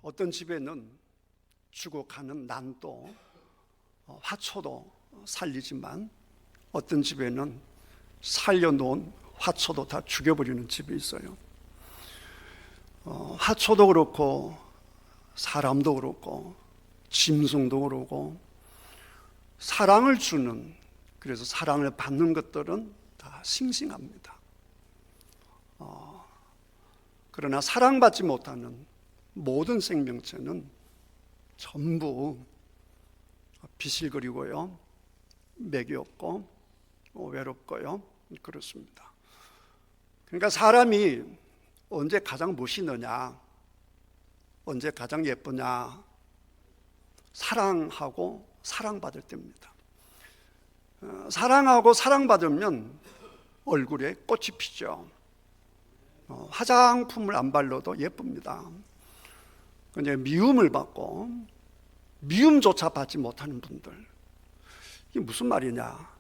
어떤 집에는 죽어가는 난도, 화초도 살리지만 어떤 집에는 살려놓은 화초도 다 죽여버리는 집이 있어요. 화초도 그렇고 사람도 그렇고 짐승도 그렇고 사랑을 주는, 그래서 사랑을 받는 것들은 다 싱싱합니다. 그러나 사랑받지 못하는 모든 생명체는 전부 비실거리고요, 맥이 없고 외롭고요, 그렇습니다. 그러니까 사람이 언제 가장 멋있느냐, 언제 가장 예쁘냐, 사랑하고 사랑받을 때입니다. 사랑하고 사랑받으면 얼굴에 꽃이 피죠. 화장품을 안 발라도 예쁩니다. 근데 미움을 받고 미움조차 받지 못하는 분들, 이게 무슨 말이냐?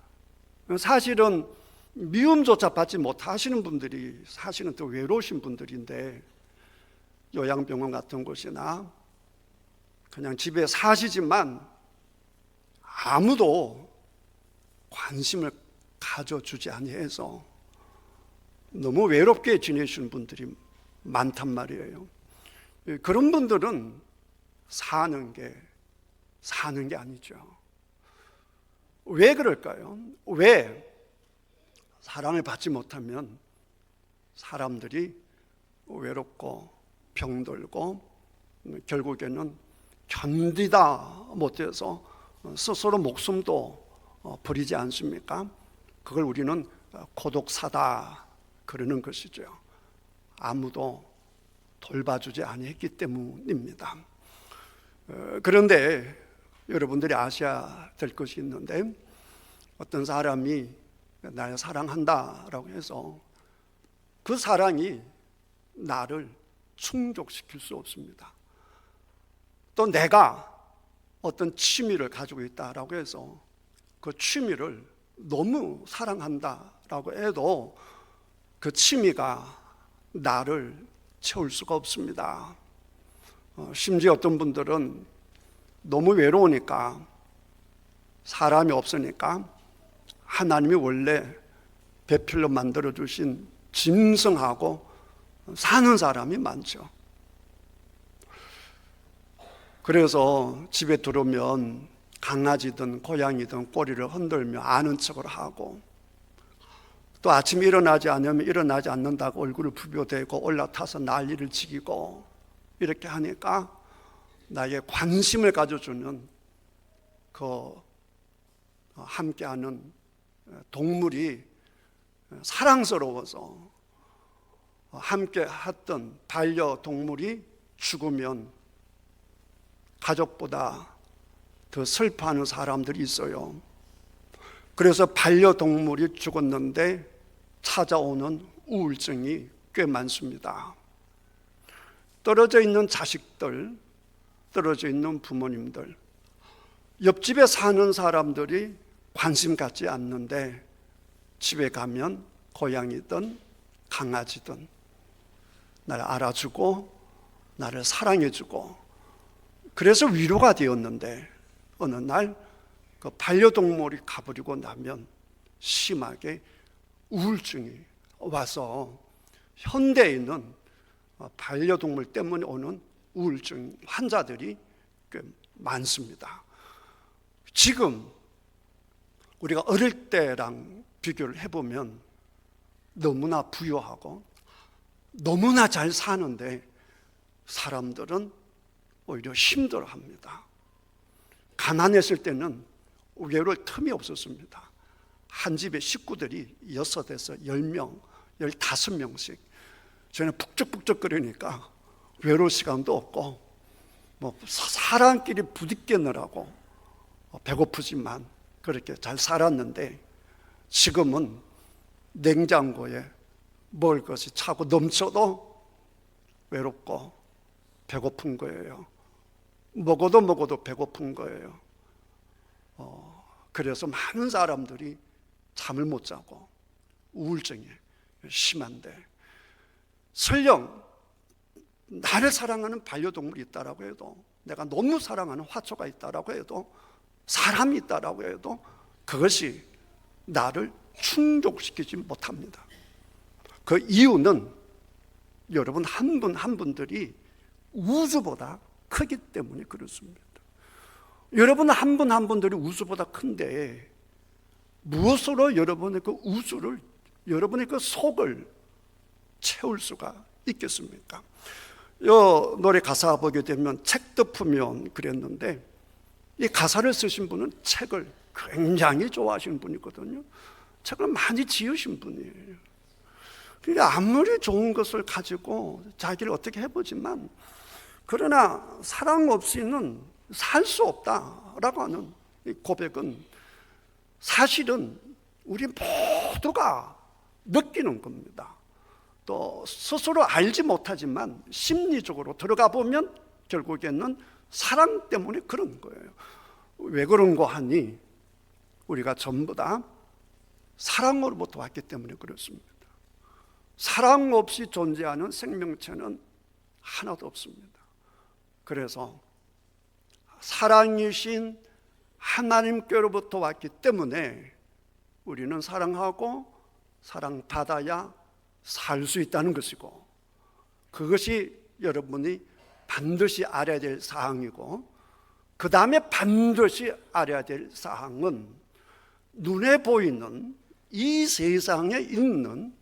사실은 미움조차 받지 못하시는 분들이 사실은 더 외로우신 분들인데, 요양병원 같은 곳이나 그냥 집에 사시지만 아무도 관심을 가져주지 아니해서 너무 외롭게 지내시는 분들이 많단 말이에요. 그런 분들은 사는 게 아니죠. 왜 그럴까요? 왜? 사랑을 받지 못하면 사람들이 외롭고 병들고 결국에는 견디다 못해서 스스로 목숨도 버리지 않습니까? 그걸 우리는 고독사다 그러는 것이죠. 아무도 돌봐주지 아니했기 때문입니다. 그런데 여러분들이 아셔야 될 것이 있는데, 어떤 사람이 나를 사랑한다라고 해서 그 사랑이 나를 충족시킬 수 없습니다. 또 내가 어떤 취미를 가지고 있다라고 해서 그 취미를 너무 사랑한다라고 해도 그 취미가 나를 채울 수가 없습니다. 심지어 어떤 분들은 너무 외로우니까, 사람이 없으니까 하나님이 원래 배필로 만들어주신 짐승하고 사는 사람이 많죠. 그래서 집에 들어오면 강아지든 고양이든 꼬리를 흔들며 아는 척을 하고, 또 아침에 일어나지 않으면 일어나지 않는다고 얼굴을 부벼대고 올라타서 난리를 치고, 이렇게 하니까 나의 관심을 가져주는 그 함께하는 동물이 사랑스러워서, 함께 했던 반려동물이 죽으면 가족보다 더 슬퍼하는 사람들이 있어요. 그래서 반려동물이 죽었는데 찾아오는 우울증이 꽤 많습니다. 떨어져 있는 자식들, 떨어져 있는 부모님들, 옆집에 사는 사람들이 관심 갖지 않는데 집에 가면 고양이든 강아지든 나를 알아주고 나를 사랑해주고, 그래서 위로가 되었는데 어느 날 그 반려동물이 가버리고 나면 심하게 우울증이 와서 현대에는 반려동물 때문에 오는 우울증 환자들이 꽤 많습니다. 지금 우리가 어릴 때랑 비교를 해보면 너무나 부유하고 너무나 잘 사는데 사람들은 오히려 힘들어합니다. 가난했을 때는 외로울 틈이 없었습니다. 한 집에 식구들이 6에서 10명, 15명씩. 저는 북적북적거리니까 외로울 시간도 없고, 사람끼리 부딪히느라고 배고프지만 그렇게 잘 살았는데, 지금은 냉장고에 먹을 것이 차고 넘쳐도 외롭고 배고픈 거예요. 먹어도 배고픈 거예요. 그래서 많은 사람들이 잠을 못 자고 우울증이 심한데, 설령 나를 사랑하는 반려동물이 있다라고 해도, 내가 너무 사랑하는 화초가 있다라고 해도, 사람이 있다라고 해도 그것이 나를 충족시키지 못합니다. 그 이유는 여러분 한 분 한 분들이 우주보다 크기 때문에 그렇습니다. 여러분 한 분 한 분들이 우주보다 큰데 무엇으로 여러분의 그 우주를, 여러분의 그 속을 채울 수가 있겠습니까? 이 노래 가사 보게 되면 책 덮으면 그랬는데, 이 가사를 쓰신 분은 책을 굉장히 좋아하시는 분이거든요. 책을 많이 지으신 분이에요. 그러니까 아무리 좋은 것을 가지고 자기를 어떻게 해보지만, 그러나 사랑 없이는 살 수 없다라고 하는 이 고백은 사실은 우리 모두가 느끼는 겁니다. 또 스스로 알지 못하지만 심리적으로 들어가 보면 결국에는 사랑 때문에 그런 거예요. 왜 그런 거 하니? 우리가 전부 다 사랑으로부터 왔기 때문에 그렇습니다. 사랑 없이 존재하는 생명체는 하나도 없습니다. 그래서 사랑이신 하나님께로부터 왔기 때문에 우리는 사랑하고 사랑받아야 살 수 있다는 것이고, 그것이 여러분이 반드시 알아야 될 사항이고, 그 다음에 반드시 알아야 될 사항은 눈에 보이는 이 세상에 있는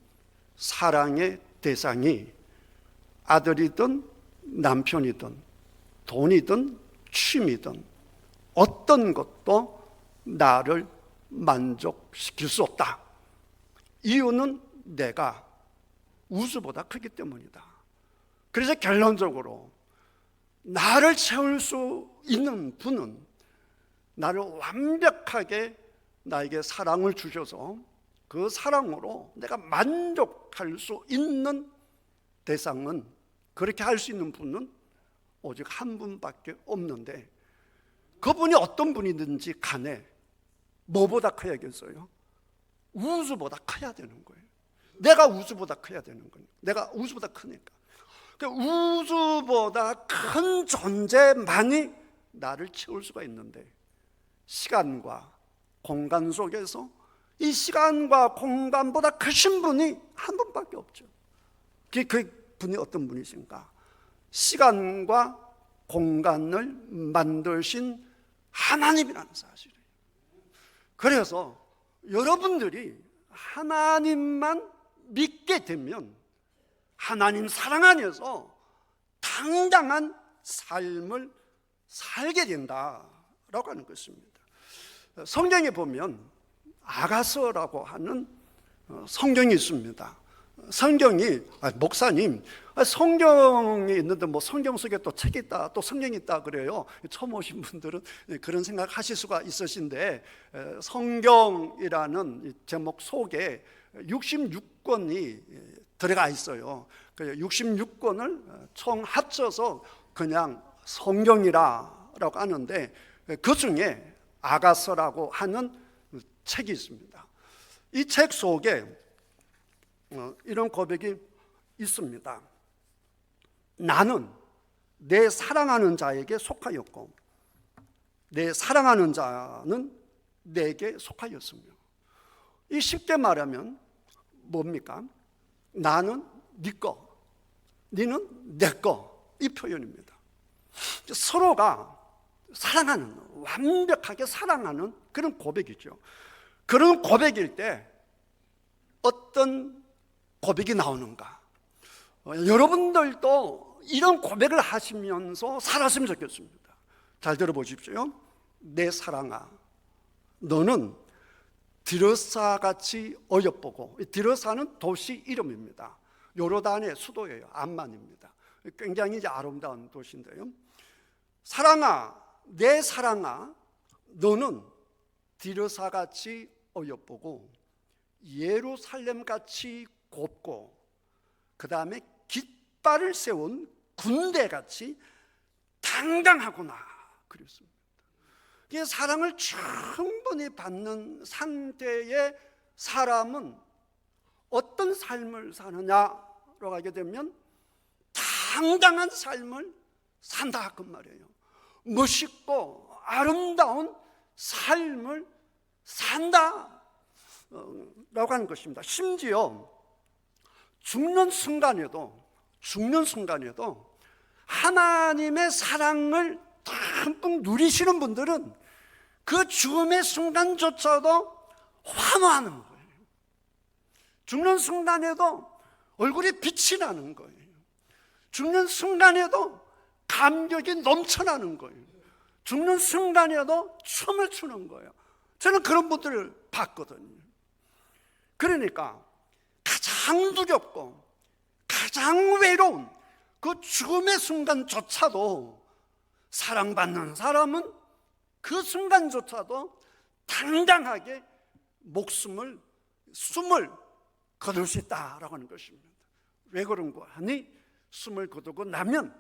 사랑의 대상이 아들이든 남편이든 돈이든 취미든 어떤 것도 나를 만족시킬 수 없다. 이유는 내가 우주보다 크기 때문이다. 그래서 결론적으로 나를 채울 수 있는 분은 나를 완벽하게 나에게 사랑을 주셔서 그 사랑으로 내가 만족할 수 있는 대상은, 그렇게 할 수 있는 분은 오직 한 분밖에 없는데, 그분이 어떤 분이든지 간에 뭐보다 커야겠어요? 우주보다 커야 되는 거예요. 내가 우주보다 커야 되는 거예요. 내가 우주보다 크니까. 우주보다 큰 존재만이 나를 채울 수가 있는데, 시간과 공간 속에서 이 시간과 공간보다 크신 분이 한 분밖에 없죠. 그 분이 어떤 분이신가? 시간과 공간을 만드신 하나님이라는 사실이에요. 그래서 여러분들이 하나님만 믿게 되면 하나님 사랑 안에서 당당한 삶을 살게 된다라고 하는 것입니다. 성경에 보면 아가서라고 하는 성경이 있습니다. 성경이, 목사님, 성경이 있는데 뭐 성경 속에 또 책이 있다, 또 성경이 있다 그래요. 처음 오신 분들은 그런 생각 하실 수가 있으신데, 성경이라는 제목 속에 66권이 들어가 있어요. 66권을 총 합쳐서 그냥 성경이라고 하는데, 그 중에 아가서라고 하는 책이 있습니다. 이 책 속에 이런 고백이 있습니다. 나는 내 사랑하는 자에게 속하였고 내 사랑하는 자는 내게 속하였으며. 이 쉽게 말하면 뭡니까? 나는 네 거, 너는 내 거, 이 표현입니다. 서로가 사랑하는, 완벽하게 사랑하는 그런 고백이죠. 그런 고백일 때 어떤 고백이 나오는가? 여러분들도 이런 고백을 하시면서 살았으면 좋겠습니다. 잘 들어보십시오. 내 사랑아, 너는 드르사같이 어여쁘고, 드르사는 도시 이름입니다. 요르단의 수도예요. 암만입니다. 굉장히 아름다운 도시인데요. 사랑아, 내 사랑아, 너는 드르사같이 어여쁘고 예루살렘같이 곱고, 그 다음에 깃발을 세운 군대같이 당당하구나 그랬습니다. 이 사랑을 충분히 받는 상태의 사람은 어떤 삶을 사느냐로 가게 되면 당당한 삶을 산다 그 말이에요. 멋있고 아름다운 삶을 산다 라고 하는 것입니다. 심지어 죽는 순간에도 하나님의 사랑을 듬뿍 누리시는 분들은 그 죽음의 순간조차도 환호하는 거예요. 죽는 순간에도 얼굴에 빛이 나는 거예요. 죽는 순간에도 감격이 넘쳐나는 거예요. 죽는 순간에도 춤을 추는 거예요. 저는 그런 분들을 봤거든요. 그러니까 가장 두렵고 가장 외로운 그 죽음의 순간조차도 사랑받는 사람은 그 순간조차도 당당하게 숨을 거둘 수 있다라고 하는 것입니다. 왜 그런가 하니 숨을 거두고 나면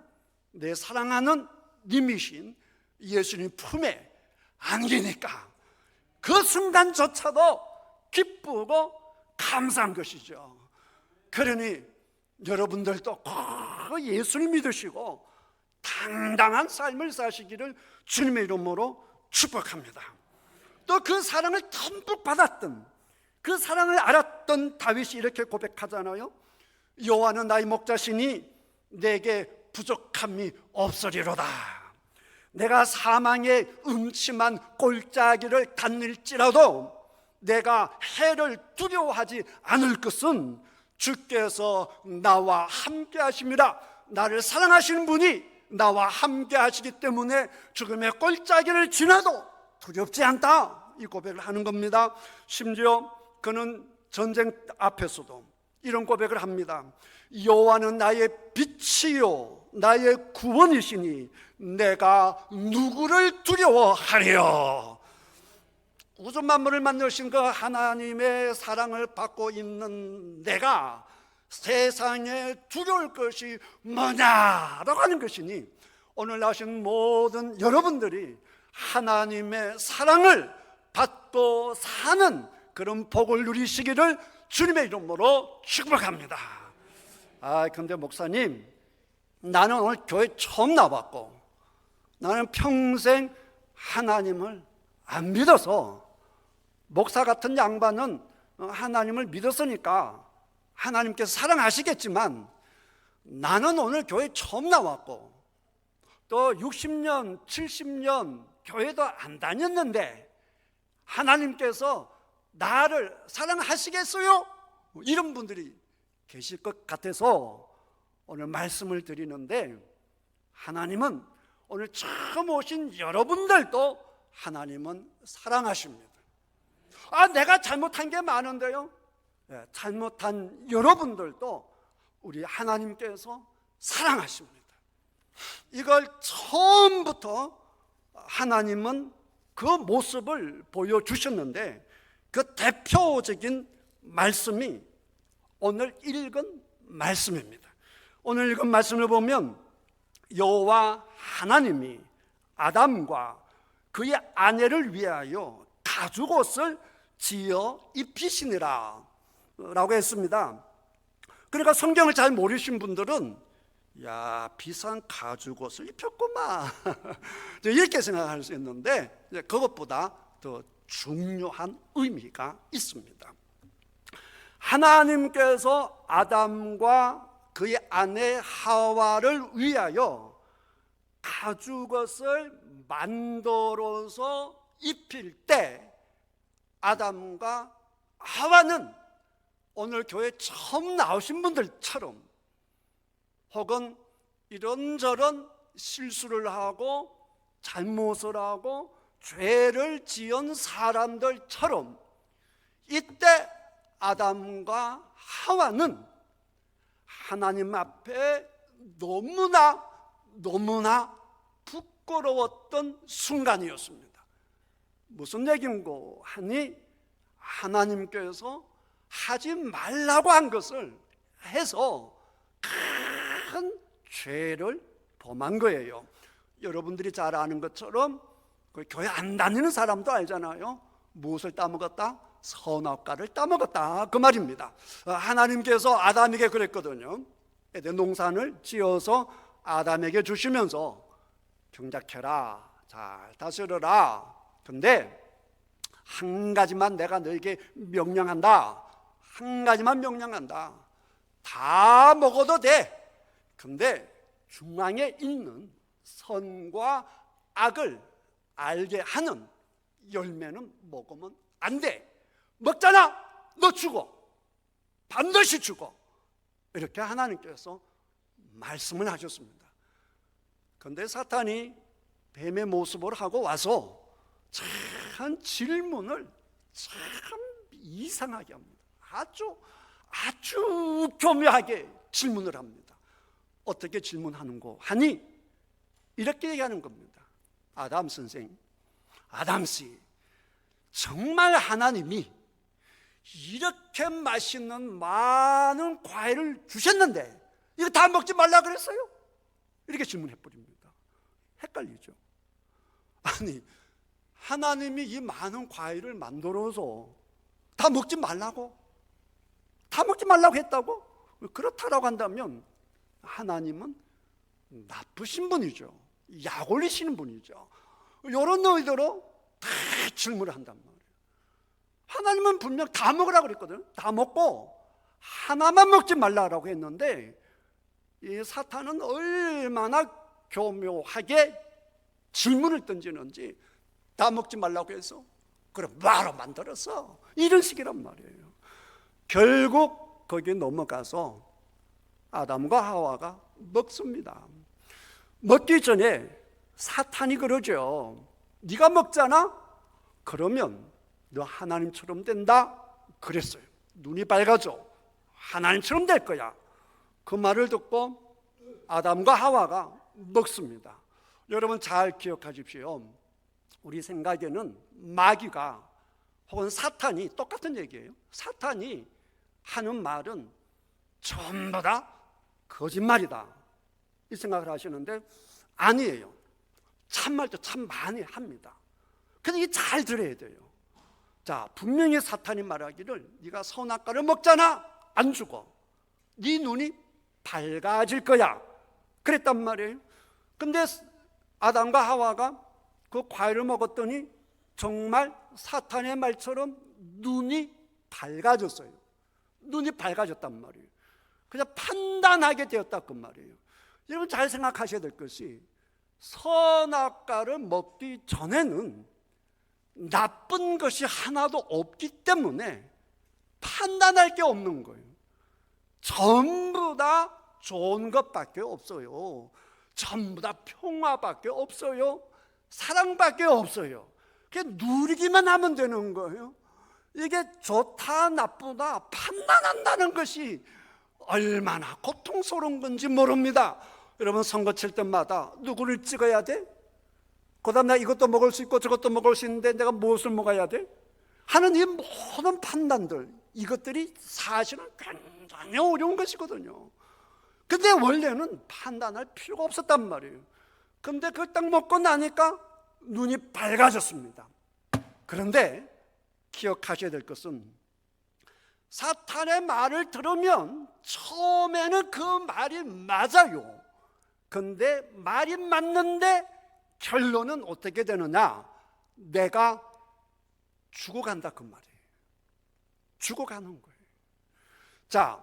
내 사랑하는 님이신 예수님 품에 안기니까 그 순간조차도 기쁘고 감사한 것이죠. 그러니 여러분들도 꼭 예수님 믿으시고 당당한 삶을 사시기를 주님의 이름으로 축복합니다. 또 그 사랑을 듬뿍 받았던, 그 사랑을 알았던 다윗이 이렇게 고백하잖아요. 여호와는 나의 목자시니 내게 부족함이 없으리로다. 내가 사망의 음침한 골짜기를 다닐지라도 내가 해를 두려워하지 않을 것은 주께서 나와 함께 하심이라. 나를 사랑하시는 분이 나와 함께 하시기 때문에 죽음의 골짜기를 지나도 두렵지 않다, 이 고백을 하는 겁니다. 심지어 그는 전쟁 앞에서도 이런 고백을 합니다. 여호와는 나의 빛이요 나의 구원이시니 내가 누구를 두려워하리요. 우주 만물을 만드신 그 하나님의 사랑을 받고 있는 내가 세상에 두려울 것이 뭐냐라고 하는 것이니, 오늘 나오신 모든 여러분들이 하나님의 사랑을 받고 사는 그런 복을 누리시기를 주님의 이름으로 축복합니다. 근데 목사님, 나는 오늘 교회 처음 나왔고 나는 평생 하나님을 안 믿어서, 목사 같은 양반은 하나님을 믿었으니까 하나님께서 사랑하시겠지만 나는 오늘 교회 처음 나왔고 또 60년, 70년 교회도 안 다녔는데 하나님께서 나를 사랑하시겠어요? 이런 분들이 계실 것 같아서 오늘 말씀을 드리는데, 하나님은 오늘 처음 오신 여러분들도 하나님은 사랑하십니다. 내가 잘못한 게 많은데요. 잘못한 여러분들도 우리 하나님께서 사랑하십니다. 이걸 처음부터 하나님은 그 모습을 보여주셨는데, 그 대표적인 말씀이 오늘 읽은 말씀입니다. 오늘 읽은 말씀을 보면 여호와 하나님이 아담과 그의 아내를 위하여 가죽옷을 지어 입히시니라 라고 했습니다. 그러니까 성경을 잘 모르신 분들은 비싼 가죽옷을 입혔구만 이렇게 생각할 수 있는데, 그것보다 더 중요한 의미가 있습니다. 하나님께서 아담과 그의 아내 하와를 위하여 가죽옷을 만들어서 입힐 때 아담과 하와는 오늘 교회 처음 나오신 분들처럼, 혹은 이런저런 실수를 하고 잘못을 하고 죄를 지은 사람들처럼, 이때 아담과 하와는 하나님 앞에 너무나 부끄러웠던 순간이었습니다. 무슨 얘긴고 하니, 하나님께서 하지 말라고 한 것을 해서 큰 죄를 범한 거예요. 여러분들이 잘 아는 것처럼 그 교회 안 다니는 사람도 알잖아요. 무엇을 따먹었다? 선악과를 따먹었다, 그 말입니다. 하나님께서 아담에게 그랬거든요. 에덴 동산을 지어서 아담에게 주시면서 경작해라, 잘 다스려라. 근데 한 가지만 내가 너에게 명령한다. 한 가지만 명령한다. 다 먹어도 돼. 근데 중앙에 있는 선과 악을 알게 하는 열매는 먹으면 안 돼. 먹잖아, 너 죽어. 반드시 죽어. 이렇게 하나님께서 말씀을 하셨습니다. 그런데 사탄이 뱀의 모습을 하고 와서 참 질문을 참 이상하게 합니다. 아주 교묘하게 질문을 합니다. 어떻게 질문하는고 하니 이렇게 얘기하는 겁니다. 아담 선생, 아담씨, 정말 하나님이 이렇게 맛있는 많은 과일을 주셨는데 이거 다 먹지 말라 그랬어요? 이렇게 질문해 버립니다. 헷갈리죠. 아니, 하나님이 이 많은 과일을 만들어서 다 먹지 말라고 했다고? 그렇다라고 한다면 하나님은 나쁘신 분이죠. 약 올리시는 분이죠. 이런 너희들로 다 질문을 한단 말이에요. 하나님은 분명 다 먹으라고 그랬거든요. 다 먹고 하나만 먹지 말라고 했는데 이 사탄은 얼마나 교묘하게 질문을 던지는지 다 먹지 말라고 해서 그럼 바로 만들었어. 이런 식이란 말이에요. 결국 거기에 넘어가서 아담과 하와가 먹습니다. 먹기 전에 사탄이 그러죠. 네가 먹잖아? 그러면 너 하나님처럼 된다 그랬어요. 눈이 밝아져. 하나님처럼 될 거야. 그 말을 듣고 아담과 하와가 먹습니다. 여러분 잘 기억하십시오. 우리 생각에는 마귀가 혹은 사탄이 똑같은 얘기예요. 사탄이 하는 말은 전부 다 거짓말이다 이 생각을 하시는데 아니에요. 참말도 참 많이 합니다. 그래서 이게 잘 들어야 돼요. 자, 분명히 사탄이 말하기를 네가 선악과를 먹잖아, 안 죽어. 네 눈이 밝아질 거야 그랬단 말이에요. 근데 아담과 하와가 그 과일을 먹었더니 정말 사탄의 말처럼 눈이 밝아졌어요. 눈이 밝아졌단 말이에요. 그냥 판단하게 되었다 그 말이에요. 여러분 잘 생각하셔야 될 것이 선악과를 먹기 전에는 나쁜 것이 하나도 없기 때문에 판단할 게 없는 거예요. 전부 다 좋은 것밖에 없어요. 전부 다 평화밖에 없어요. 사랑밖에 없어요. 그냥 누리기만 하면 되는 거예요. 이게 좋다 나쁘다 판단한다는 것이 얼마나 고통스러운 건지 모릅니다. 여러분 선거 칠 때마다 누구를 찍어야 돼? 그 다음 나 이것도 먹을 수 있고 저것도 먹을 수 있는데 내가 무엇을 먹어야 돼? 하는 이 모든 판단들, 이것들이 사실은 굉장히 어려운 것이거든요. 근데 원래는 판단할 필요가 없었단 말이에요. 근데 그걸 딱 먹고 나니까 눈이 밝아졌습니다. 그런데 기억하셔야 될 것은 사탄의 말을 들으면 처음에는 그 말이 맞아요. 근데 말이 맞는데 결론은 어떻게 되느냐? 내가 죽어간다 그 말이에요. 죽어가는 거예요. 자,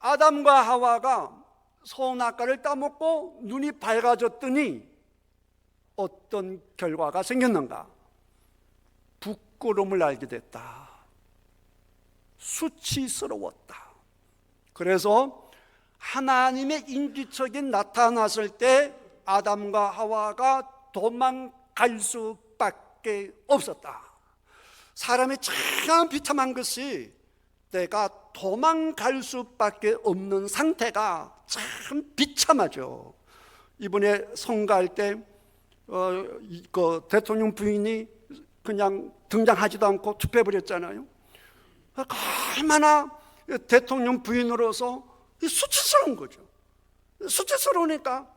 아담과 하와가 선악과를 따먹고 눈이 밝아졌더니 어떤 결과가 생겼는가? 부끄러움을 알게 됐다. 수치스러웠다. 그래서 하나님의 인기척이 나타났을 때 아담과 하와가 도망갈 수밖에 없었다. 사람이 참 비참한 것이 내가 도망갈 수밖에 없는 상태가 참 비참하죠. 이번에 선거할 때 그 대통령 부인이 그냥 등장하지도 않고 투표해버렸잖아요. 얼마나 대통령 부인으로서 수치스러운 거죠. 수치스러우니까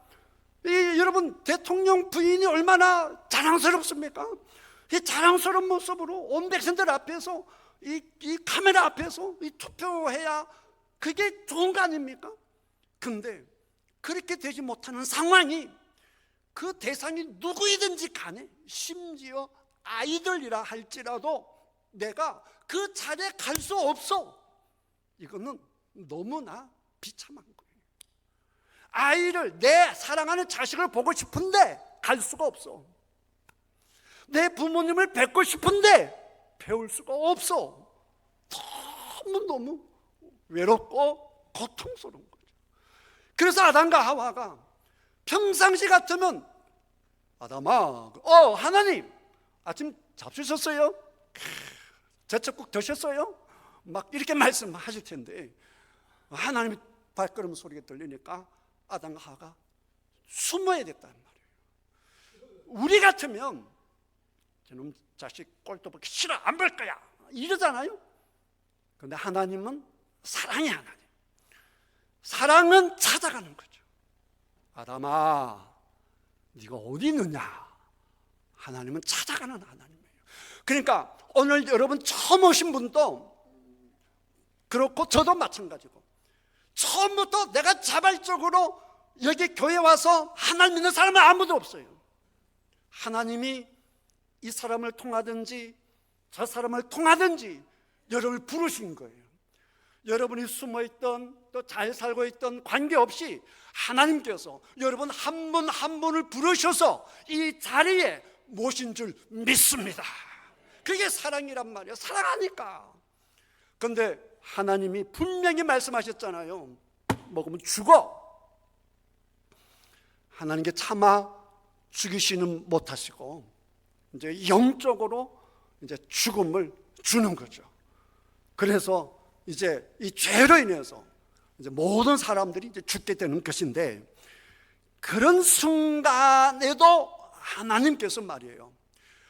여러분 대통령 부인이 얼마나 자랑스럽습니까? 이 자랑스러운 모습으로 온 백성들 앞에서 이 카메라 앞에서 이 투표해야 그게 좋은 거 아닙니까? 근데 그렇게 되지 못하는 상황이 그 대상이 누구이든지 간에 심지어 아이들이라 할지라도 내가 그 자리에 갈 수 없어. 이거는 너무나 비참한 거예요. 아이를, 내 사랑하는 자식을 보고 싶은데 갈 수가 없어. 내 부모님을 뵙고 싶은데 배울 수가 없어. 너무너무 외롭고 고통스러운 거죠. 그래서 아담과 하와가 평상시 같으면 아담아, 하나님 아침 잡수셨어요? 제철국 드셨어요? 막 이렇게 말씀하실 텐데 하나님이 발걸음 소리가 들리니까 아담과 하와가 숨어야 됐다는 말이에요. 우리 같으면 저놈 자식 꼴도 보기 싫어, 안 볼 거야 이러잖아요. 그런데 하나님은 사랑의 하나님, 사랑은 찾아가는 거죠. 아담아, 네가 어디 있느냐? 하나님은 찾아가는 하나님이에요. 그러니까 오늘 여러분 처음 오신 분도 그렇고 저도 마찬가지고, 처음부터 내가 자발적으로 여기 교회 와서 하나님 믿는 사람은 아무도 없어요. 하나님이 이 사람을 통하든지 저 사람을 통하든지 여러분을 부르신 거예요. 여러분이 숨어있던 또 잘 살고 있던 관계없이 하나님께서 여러분 한 분 한 분을 부르셔서 이 자리에 모신 줄 믿습니다. 그게 사랑이란 말이에요. 사랑하니까. 그런데 하나님이 분명히 말씀하셨잖아요. 먹으면 죽어. 하나님께 차마 죽이시는 못하시고 이제 영적으로 이제 죽음을 주는 거죠. 그래서 이제 이 죄로 인해서 이제 모든 사람들이 이제 죽게 되는 것인데, 그런 순간에도 하나님께서 말이에요,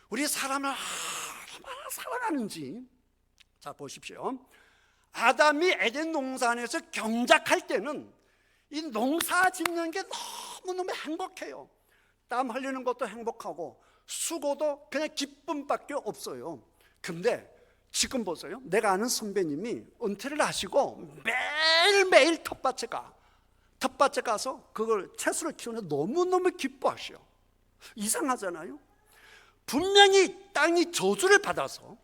우리 사람을 얼마나 사랑하는지. 자, 보십시오. 아담이 에덴 동산에서 경작할 때는 이 농사 짓는 게 너무너무 행복해요. 땀 흘리는 것도 행복하고 수고도 그냥 기쁨밖에 없어요. 근데 지금 보세요. 내가 아는 선배님이 은퇴를 하시고 매일매일 텃밭에 가서 그걸 채소를 키우는데 너무너무 기뻐하셔. 이상하잖아요. 분명히 땅이 저주를 받아서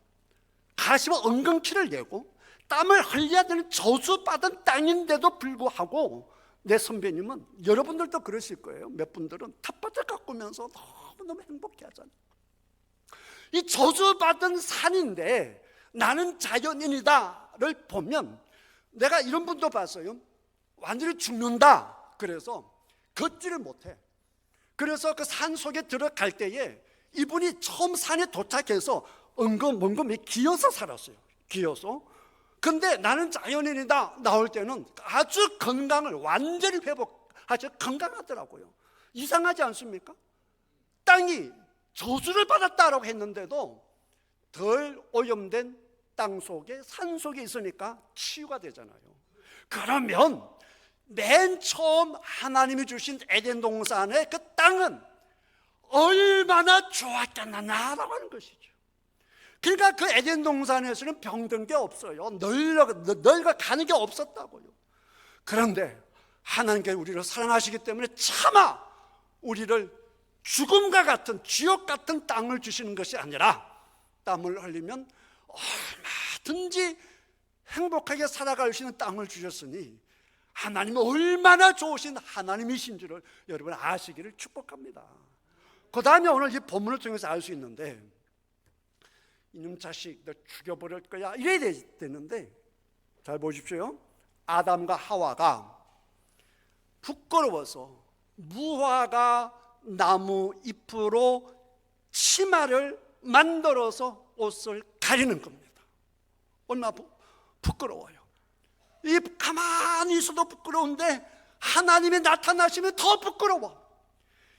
가시와 엉겅퀴를 내고 땀을 흘려야 되는 저주받은 땅인데도 불구하고 내 선배님은, 여러분들도 그러실 거예요. 몇 분들은 텃밭을 가꾸면서 너무너무 행복해 하잖아요. 이 저주받은 산인데 나는 자연인이다를 보면, 내가 이런 분도 봤어요. 완전히 죽는다. 그래서 걷지를 못해. 그래서 그 산 속에 들어갈 때에 이분이 처음 산에 도착해서 엉금엉금 기어서 살았어요. 기어서. 근데 나는 자연인이다 나올 때는 아주 건강을 완전히 회복하셔. 건강하더라고요. 이상하지 않습니까? 땅이 저주를 받았다라고 했는데도 덜 오염된 땅 속에, 산 속에 있으니까 치유가 되잖아요. 그러면 맨 처음 하나님이 주신 에덴 동산의 그 땅은 얼마나 좋았겠느냐라고 하는 것이죠. 그러니까 그 에덴 동산에서는 병든 게 없어요. 널가 가는 게 없었다고요. 그런데 하나님께서 우리를 사랑하시기 때문에 차마 우리를 죽음과 같은, 지옥 같은 땅을 주시는 것이 아니라 땀을 흘리면 얼마든지 행복하게 살아갈 수 있는 땅을 주셨으니 하나님은 얼마나 좋으신 하나님이신 줄을 여러분 아시기를 축복합니다. 그 다음에 오늘 이 본문을 통해서 알 수 있는데, 이놈 자식 너 죽여버릴 거야 이래야 되는데, 잘 보십시오. 아담과 하와가 부끄러워서 무화과 나무 잎으로 치마를 만들어서 옷을 가리는 겁니다. 얼마나 부끄러워요. 이 가만히 있어도 부끄러운데 하나님이 나타나시면 더 부끄러워.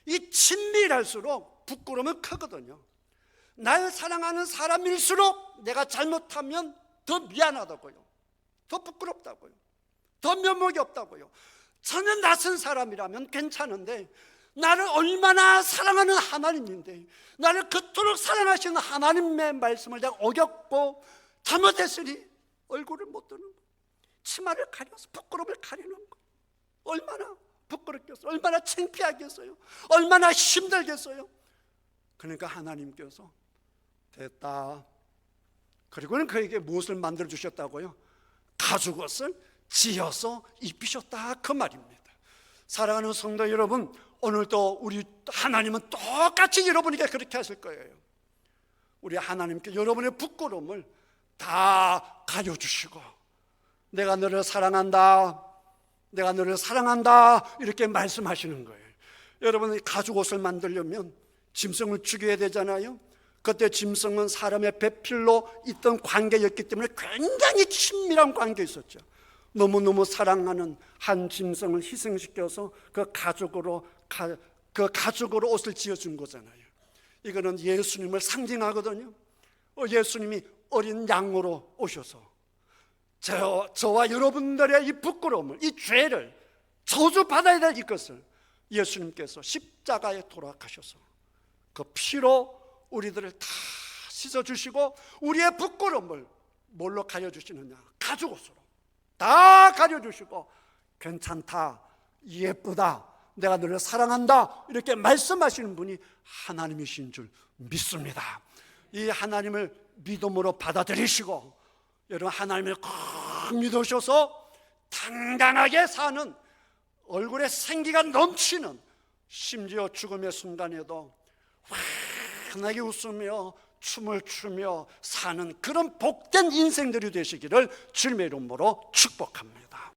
이 친밀할수록 부끄러움은 크거든요. 날 사랑하는 사람일수록 내가 잘못하면 더 미안하다고요, 더 부끄럽다고요, 더 면목이 없다고요. 전혀 낯선 사람이라면 괜찮은데, 나를 얼마나 사랑하는 하나님인데, 나를 그토록 사랑하시는 하나님의 말씀을 내가 어겼고 잘못했으니 얼굴을 못 드는 거예요. 치마를 가려서 부끄러움을 가리는 거예요. 얼마나 부끄럽겠어요? 얼마나 창피하겠어요? 얼마나 힘들겠어요? 그러니까 하나님께서 됐다. 그리고는 그에게 무엇을 만들어 주셨다고요? 가죽옷을 지어서 입히셨다, 그 말입니다. 사랑하는 성도 여러분, 오늘도 우리 하나님은 똑같이 여러분에게 그렇게 하실 거예요. 우리 하나님께 여러분의 부끄러움을 다 가려주시고, 내가 너를 사랑한다, 내가 너를 사랑한다, 이렇게 말씀하시는 거예요. 여러분이 가죽옷을 만들려면 짐승을 죽여야 되잖아요. 그때 짐승은 사람의 배필로 있던 관계였기 때문에 굉장히 친밀한 관계에 있었죠. 너무너무 사랑하는 한 짐승을 희생시켜서 그 가죽으로 옷을 지어준 거잖아요. 이거는 예수님을 상징하거든요. 예수님이 어린 양으로 오셔서 저와 여러분들의 이 부끄러움을, 이 죄를 저주받아야 될 이것을 예수님께서 십자가에 돌아가셔서 그 피로 우리들을 다 씻어주시고, 우리의 부끄러움을 뭘로 가려주시느냐? 가죽옷으로 다 가려주시고, 괜찮다, 예쁘다, 내가 너를 사랑한다, 이렇게 말씀하시는 분이 하나님이신 줄 믿습니다. 이 하나님을 믿음으로 받아들이시고, 여러분 하나님을 꼭 믿으셔서 당당하게 사는, 얼굴에 생기가 넘치는, 심지어 죽음의 순간에도 환하게 웃으며 춤을 추며 사는 그런 복된 인생들이 되시기를 주님의 이름으로 축복합니다.